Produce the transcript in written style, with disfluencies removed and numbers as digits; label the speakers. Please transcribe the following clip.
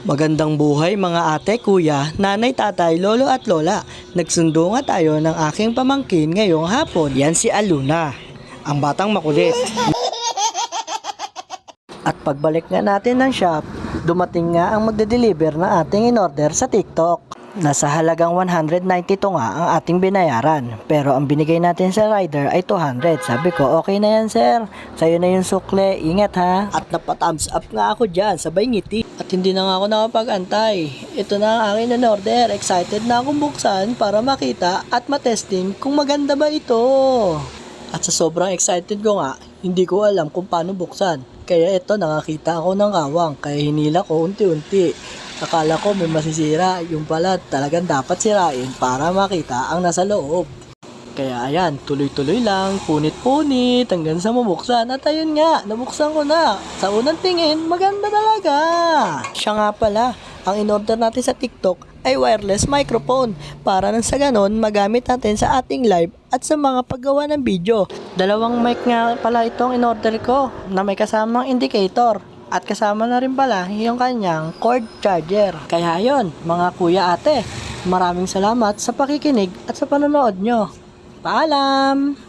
Speaker 1: Magandang buhay mga ate, kuya, nanay, tatay, lolo at lola. Nagsundo nga tayo ng aking pamangkin ngayong hapon. Yan si Aluna, ang batang makulit. At pagbalik nga natin ng shop, dumating nga ang magde-deliver na ating in-order sa TikTok. Nasa halagang 192 nga ang ating binayaran. Pero ang binigay natin sa rider ay 200. Sabi ko, okay na yan sir. Sa'yo na yung sukle. Ingat ha. At napa-thumbs up nga ako dyan. Sabay ngiti. At hindi na nga ako nakapag-antay. Ito na ang aking in-order. Excited na akong buksan para makita at matesting kung maganda ba ito. At sa sobrang excited ko nga, hindi ko alam kung paano buksan. Kaya ito, nakakita ako ng awang. Kaya hinila ko unti-unti. Akala ko may masisira, yung pala talagang dapat sirain para makita ang nasa loob. Kaya ayan, tuloy-tuloy lang, punit-punit hanggang sa mabuksan. At ayun nga, nabuksan ko na. Sa unang tingin, maganda talaga. Siya nga pala, ang in-order natin sa TikTok ay wireless microphone para nang sa ganon magamit natin sa ating live at sa mga paggawa ng video. Dalawang mic nga pala itong in-order ko na may kasamang indicator. At kasama na rin pala yung kanyang cord charger. Kaya yon mga kuya ate, maraming salamat sa pakikinig at sa panonood nyo. Paalam!